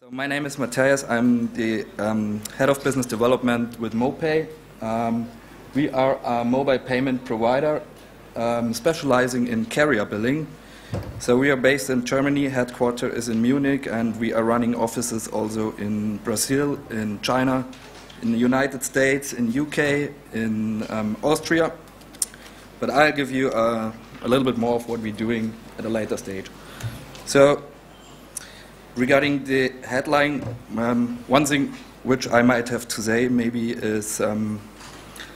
So my name is Matthias. I'm the head of business development with mopay. We are a mobile payment provider specializing in carrier billing. So we are based in Germany, headquarters is in Munich, and we are running offices also in Brazil, in China, in the United States, in UK, in Austria. But I'll give you a little bit more of what we're doing at a later stage. So regarding the headline, one thing which I might have to say maybe is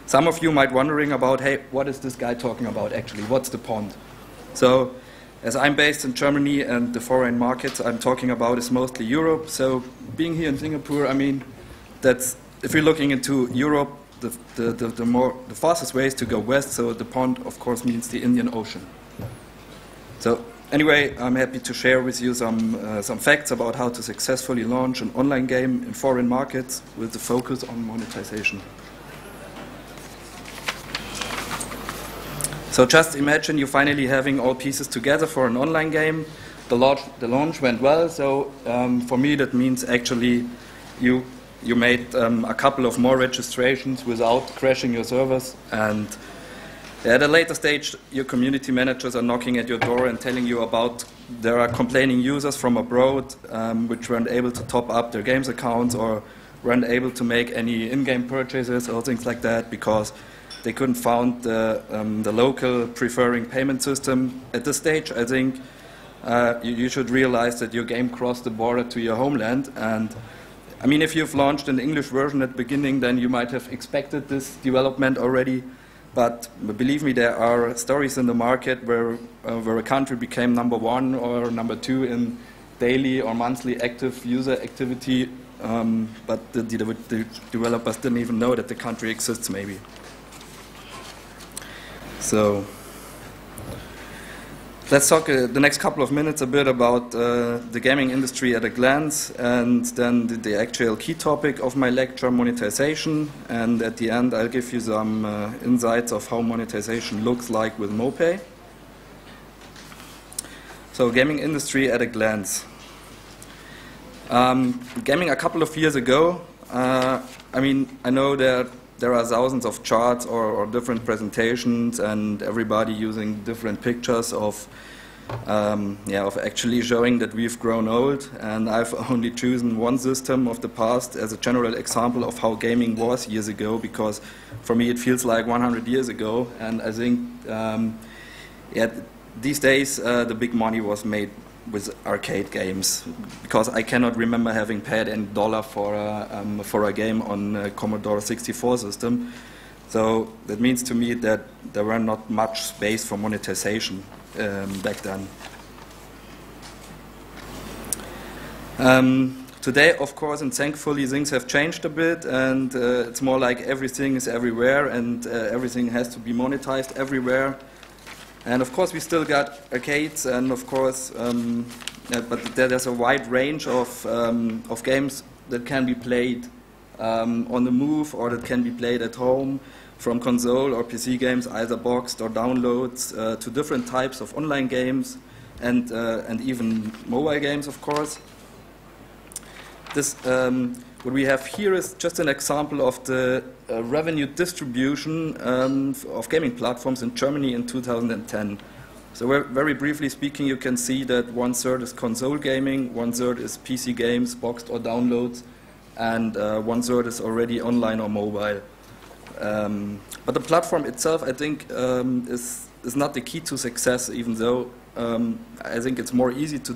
some of you might wondering about, hey, what is this guy talking about actually? What's the point? So as I'm based in Germany and the foreign markets I'm talking about is mostly Europe. So being here in Singapore, I mean, that's, if you're looking into Europe, the fastest way is to go west. So the pond, of course, means the Indian Ocean. So anyway, I'm happy to share with you some facts about how to successfully launch an online game in foreign markets with the focus on monetization. So just imagine you finally having all pieces together for an online game. The launch went well, so for me that means actually you made a couple of more registrations without crashing your servers, and at a later stage, your community managers are knocking at your door and telling you about there are complaining users from abroad which weren't able to top up their games accounts or weren't able to make any in-game purchases or things like that because they couldn't find the local preferring payment system. At this stage, I think you should realize that your game crossed the border to your homeland. And I mean, if you've launched an English version at the beginning, then you might have expected this development already. But believe me, there are stories in the market where a country became number 1 or number 2 in daily or monthly active user activity, but the developers didn't even know that the country exists, maybe. So let's talk the next couple of minutes a bit about the gaming industry at a glance, and then the actual key topic of my lecture, monetization. And at the end, I'll give you some insights of how monetization looks like with mopay. So gaming industry at a glance. Gaming a couple of years ago, I mean, I know that there are thousands of charts or different presentations and everybody using different pictures of actually showing that we've grown old. And I've only chosen one system of the past as a general example of how gaming was years ago, because for me it feels like 100 years ago. And I think these days the big money was made with arcade games, because I cannot remember having paid any dollar for a game on a Commodore 64 system. So that means to me that there were not much space for monetization back then. Today, of course, and thankfully, things have changed a bit, and it's more like everything is everywhere, and everything has to be monetized everywhere. And of course, we still got arcades, and of course, but there's a wide range of games that can be played on the move or that can be played at home, from console or PC games, either boxed or downloads, to different types of online games, and even mobile games, of course. This what we have here is just an example of the revenue distribution of gaming platforms in Germany in 2010. So very briefly speaking, you can see that 1/3 is console gaming, 1/3 is PC games, boxed or downloads, and 1/3 is already online or mobile. But the platform itself, I think, is not the key to success, even though I think it's more easy to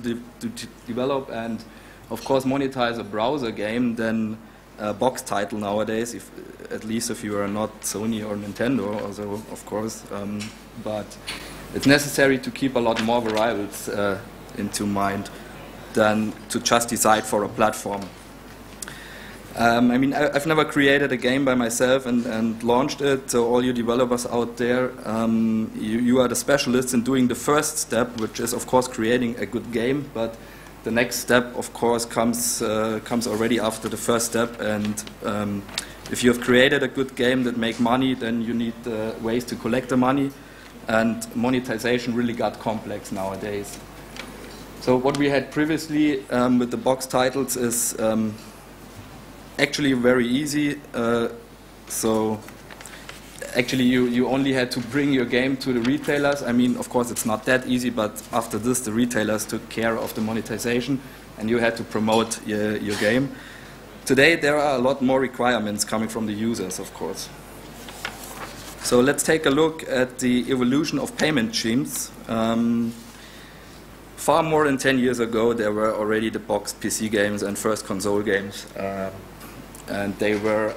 develop and of course monetize a browser game than a box title nowadays, at least if you are not Sony or Nintendo, also of course, but it's necessary to keep a lot more variables into mind than to just decide for a platform. I mean, I've never created a game by myself and launched it, so all you developers out there, you are the specialists in doing the first step, which is of course creating a good game, but the next step, of course, comes already after the first step. And if you have created a good game that makes money, then you need ways to collect the money. And monetization really got complex nowadays. So what we had previously with the box titles is actually very easy. So actually you only had to bring your game to the retailers. I mean, of course it's not that easy, but after this the retailers took care of the monetization and you had to promote your game. Today there are a lot more requirements coming from the users, of course. So let's take a look at the evolution of payment schemes. Far more than 10 years ago, there were already the boxed PC games and first console games, and they were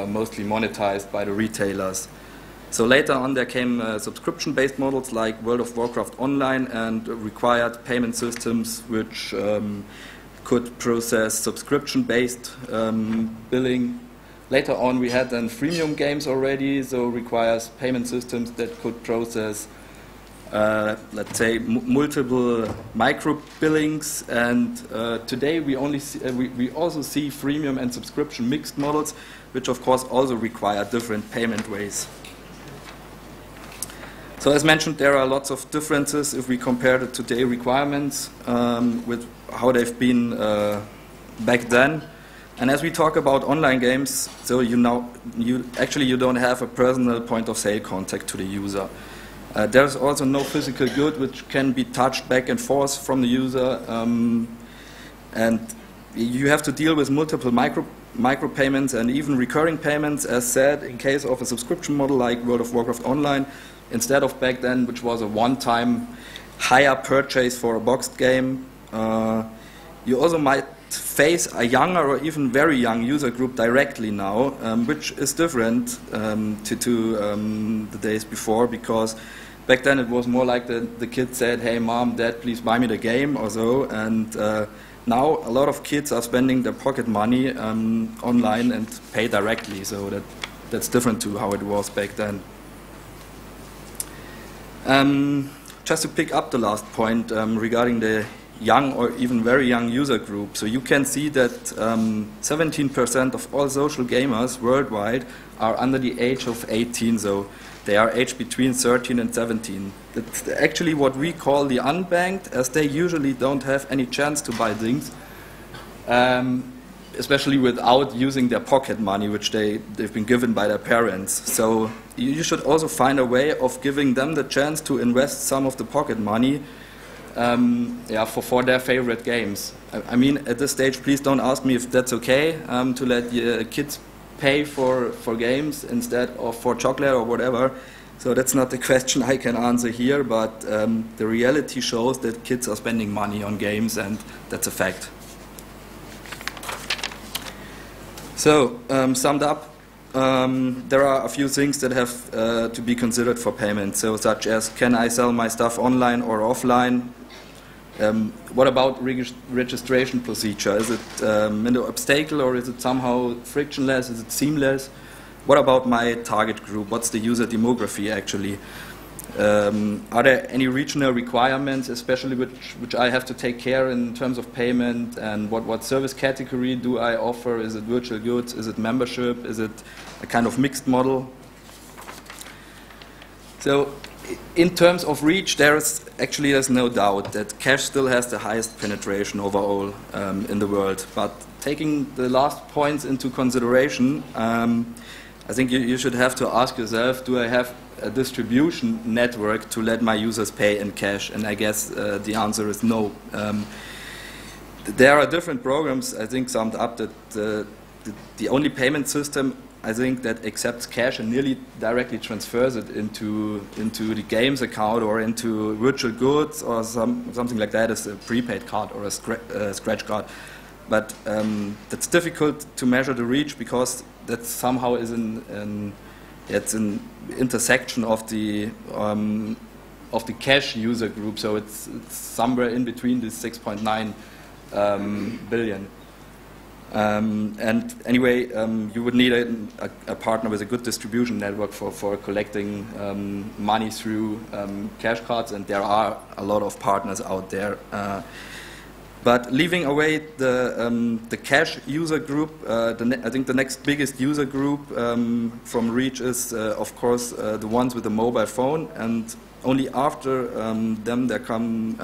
mostly monetized by the retailers. So later on, there came subscription-based models like World of Warcraft Online and required payment systems which could process subscription-based billing. Later on, we had then freemium games already, so requires payment systems that could process let's say multiple micro billings, and today we only see, we also see freemium and subscription mixed models, which of course also require different payment ways. So as mentioned, there are lots of differences if we compare the today requirements with how they've been back then. And as we talk about online games, so you don't have a personal point of sale contact to the user. There's also no physical good which can be touched back and forth from the user, and you have to deal with multiple micro payments and even recurring payments, as said, in case of a subscription model like World of Warcraft Online, instead of back then, which was a one-time higher purchase for a boxed game. You also might face a younger or even very young user group directly now, which is different to the days before, because back then it was more like the kid said, hey mom, dad, please buy me the game or so, and now a lot of kids are spending their pocket money online and pay directly, so that's different to how it was back then. Just to pick up the last point regarding the young or even very young user group. So you can see that 17% of all social gamers worldwide are under the age of 18, so they are aged between 13 and 17. That's actually what we call the unbanked, as they usually don't have any chance to buy things, especially without using their pocket money, which they've been given by their parents. So you should also find a way of giving them the chance to invest some of the pocket money for their favorite games. I mean, at this stage, please don't ask me if that's okay to let kids pay for games instead of for chocolate or whatever. So that's not the question I can answer here, but the reality shows that kids are spending money on games, and that's a fact. So, summed up, there are a few things that have to be considered for payment, so such as, can I sell my stuff online or offline? What about registration procedure? Is it an obstacle, or is it somehow frictionless? Is it seamless? What about my target group? What's the user demography actually? Are there any regional requirements, especially which I have to take care in terms of payment? And what service category do I offer? Is it virtual goods? Is it membership? Is it a kind of mixed model? So, in terms of reach, there's no doubt that cash still has the highest penetration overall in the world. But taking the last points into consideration, I think you should have to ask yourself, do I have a distribution network to let my users pay in cash? And I guess the answer is no. There are different programs, I think, summed up that the only payment system, I think, that accepts cash and nearly directly transfers it into the games account or into virtual goods or something like that is a prepaid card or a scratch card. But that's difficult to measure the reach, because that somehow is it's an intersection of the cash user group. So it's somewhere in between this 6.9 billion. And anyway, you would need a partner with a good distribution network for collecting money through cash cards, and there are a lot of partners out there. But leaving away the cash user group, I think the next biggest user group from reach is, of course, the ones with a mobile phone, and only after them there come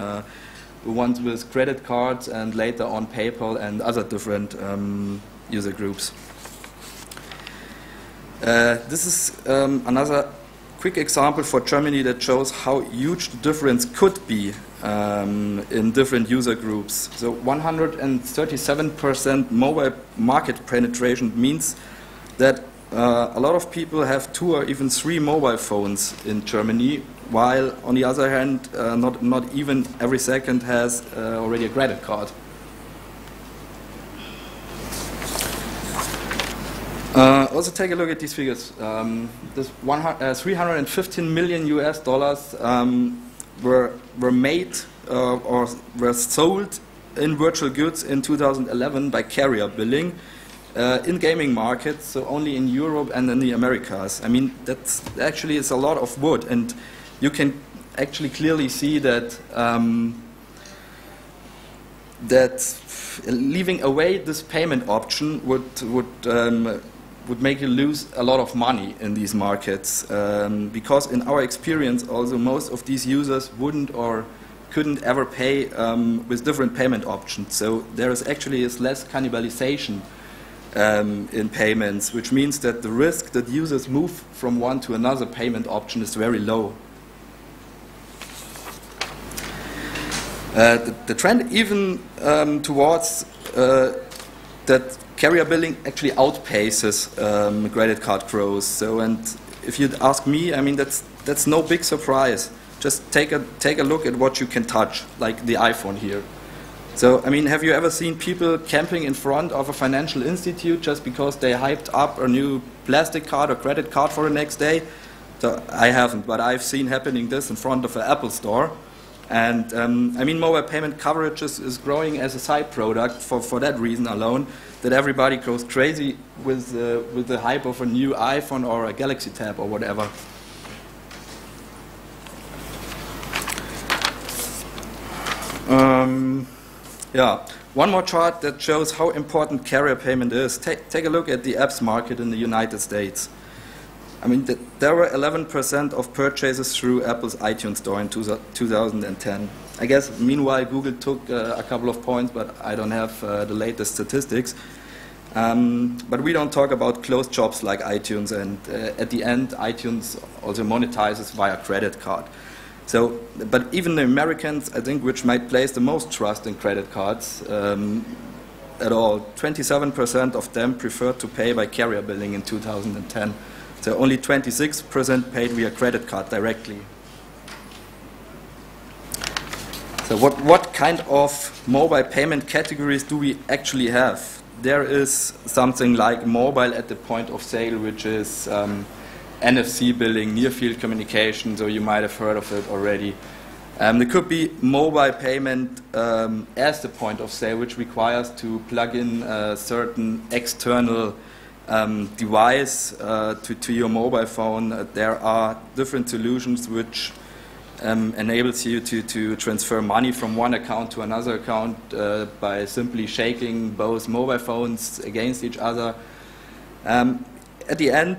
ones with credit cards, and later on PayPal and other different user groups. This is another quick example for Germany that shows how huge the difference could be in different user groups. So 137% mobile market penetration means that a lot of people have 2 or even 3 mobile phones in Germany, while on the other hand, not even every second has already a credit card. Also take a look at these figures. This 315 million US dollars were made or were sold in virtual goods in 2011 by carrier billing in gaming markets, so only in Europe and in the Americas. I mean, that's actually is a lot of wood, and you can actually clearly see that that leaving away this payment option would make you lose a lot of money in these markets, because in our experience also most of these users wouldn't or couldn't ever pay with different payment options. So there is actually less cannibalization in payments, which means that the risk that users move from one to another payment option is very low. The trend even towards that carrier billing actually outpaces credit card growth. So, and if you'd ask me, I mean that's no big surprise. Just take a look at what you can touch, like the iPhone here. So, I mean, have you ever seen people camping in front of a financial institute just because they hyped up a new plastic card or credit card for the next day? So I haven't, but I've seen happening this in front of an Apple store. And I mean, mobile payment coverage is growing as a side product for that reason alone, that everybody goes crazy with the hype of a new iPhone or a Galaxy Tab or whatever. Yeah, one more chart that shows how important carrier payment is. Take a look at the apps market in the United States. I mean, there were 11% of purchases through Apple's iTunes Store in 2010. I guess, meanwhile, Google took a couple of points, but I don't have the latest statistics. But we don't talk about closed shops like iTunes, and at the end, iTunes also monetizes via credit card. So, but even the Americans, I think, which might place the most trust in credit cards at all, 27% of them preferred to pay by carrier billing in 2010. So only 26% paid via credit card directly. So what kind of mobile payment categories do we actually have? There is something like mobile at the point of sale, which is NFC billing, near-field communication, so you might have heard of it already. There could be mobile payment as the point of sale, which requires to plug in a certain external device to your mobile phone. There are different solutions which enables you to transfer money from one account to another account by simply shaking both mobile phones against each other. At the end,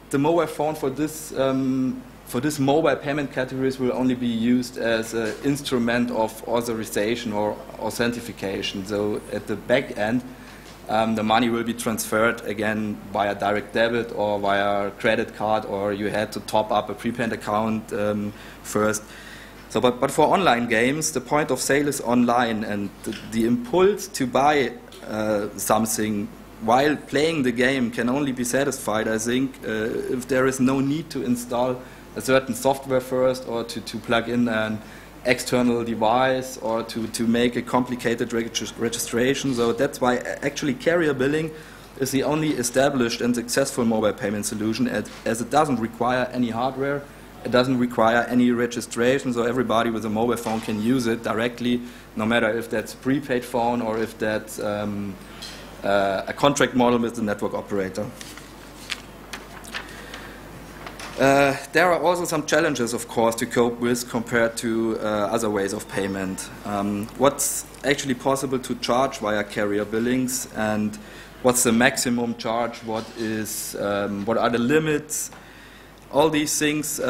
the mobile phone for this mobile payment categories will only be used as an instrument of authorization or authentication. So at the back end, the money will be transferred again via direct debit or via credit card, or you had to top up a prepaid account first. So, but for online games, the point of sale is online, and the impulse to buy something while playing the game can only be satisfied, I think, if there is no need to install a certain software first, or to plug in an external device, or to make a complicated registration. So that's why actually carrier billing is the only established and successful mobile payment solution, as it doesn't require any hardware, it doesn't require any registration, so everybody with a mobile phone can use it directly, no matter if that's a prepaid phone or if that's a contract model with the network operator. There are also some challenges, of course, to cope with compared to other ways of payment. What's actually possible to charge via carrier billings, and what's the maximum charge? What are the limits? All these things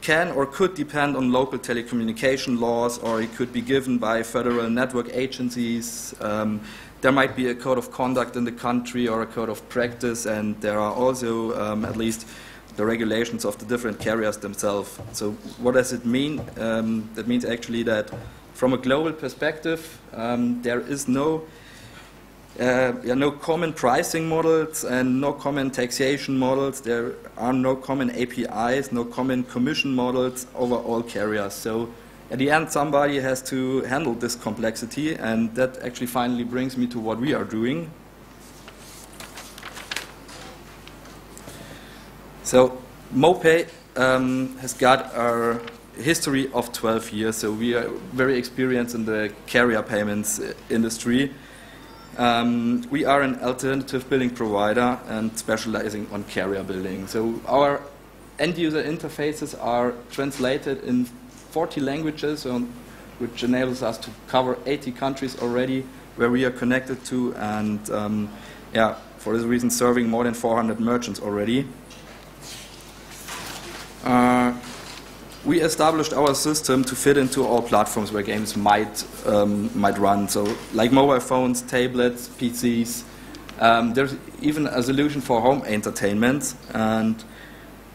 can or could depend on local telecommunication laws, or it could be given by federal network agencies. There might be a code of conduct in the country or a code of practice, and there are also at least the regulations of the different carriers themselves. So what does it mean? That means actually that from a global perspective, there is no common pricing models and no common taxation models. There are no common APIs, no common commission models over all carriers. So at the end, somebody has to handle this complexity, and that actually finally brings me to what we are doing. So mopay has got a history of 12 years, so we are very experienced in the carrier payments industry. We are an alternative billing provider and specializing on carrier billing. So our end-user interfaces are translated in 40 languages, which enables us to cover 80 countries already where we are connected to, and for this reason serving more than 400 merchants already. We established our system to fit into all platforms where games might run. So, like mobile phones, tablets, PCs. There's even a solution for home entertainment. And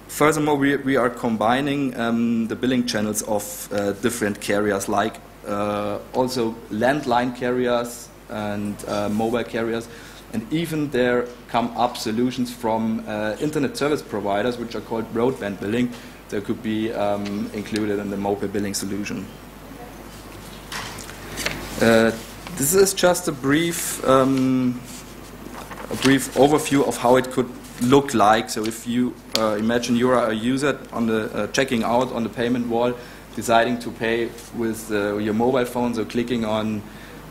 furthermore, we are combining the billing channels of different carriers, like also landline carriers and mobile carriers. And even there come up solutions from internet service providers, which are called broadband billing. That could be included in the mopay billing solution. This is just a brief overview of how it could look like. So if you imagine you are a user on the checking out on the payment wall, deciding to pay with your mobile phone, so clicking on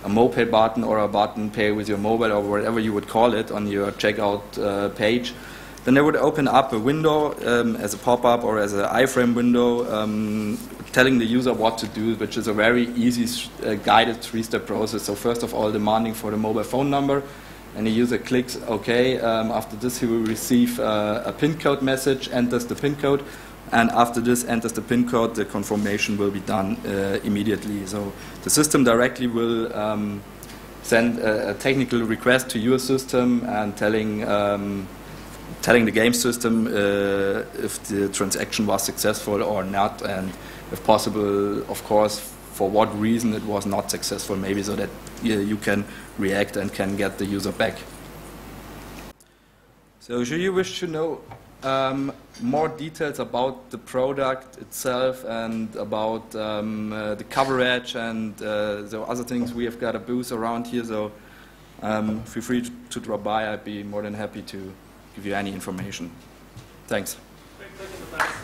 a mopay button or a button pay with your mobile or whatever you would call it on your checkout page. Then they would open up a window as a pop-up or as an iframe window telling the user what to do, which is a very easy guided three-step process. So first of all, demanding for the mobile phone number, and the user clicks OK. After this, he will receive a PIN code message, enters the PIN code, and after this enters the PIN code, the confirmation will be done immediately. So the system directly will send a technical request to your system and telling the game system if the transaction was successful or not, and if possible, of course, for what reason it was not successful, maybe, so that you can react and can get the user back. So should you wish to know more details about the product itself and about the coverage and the other things, we have got a booth around here, so feel free to drop by. I'd be more than happy to give you any information. Thanks. Quick click in the back.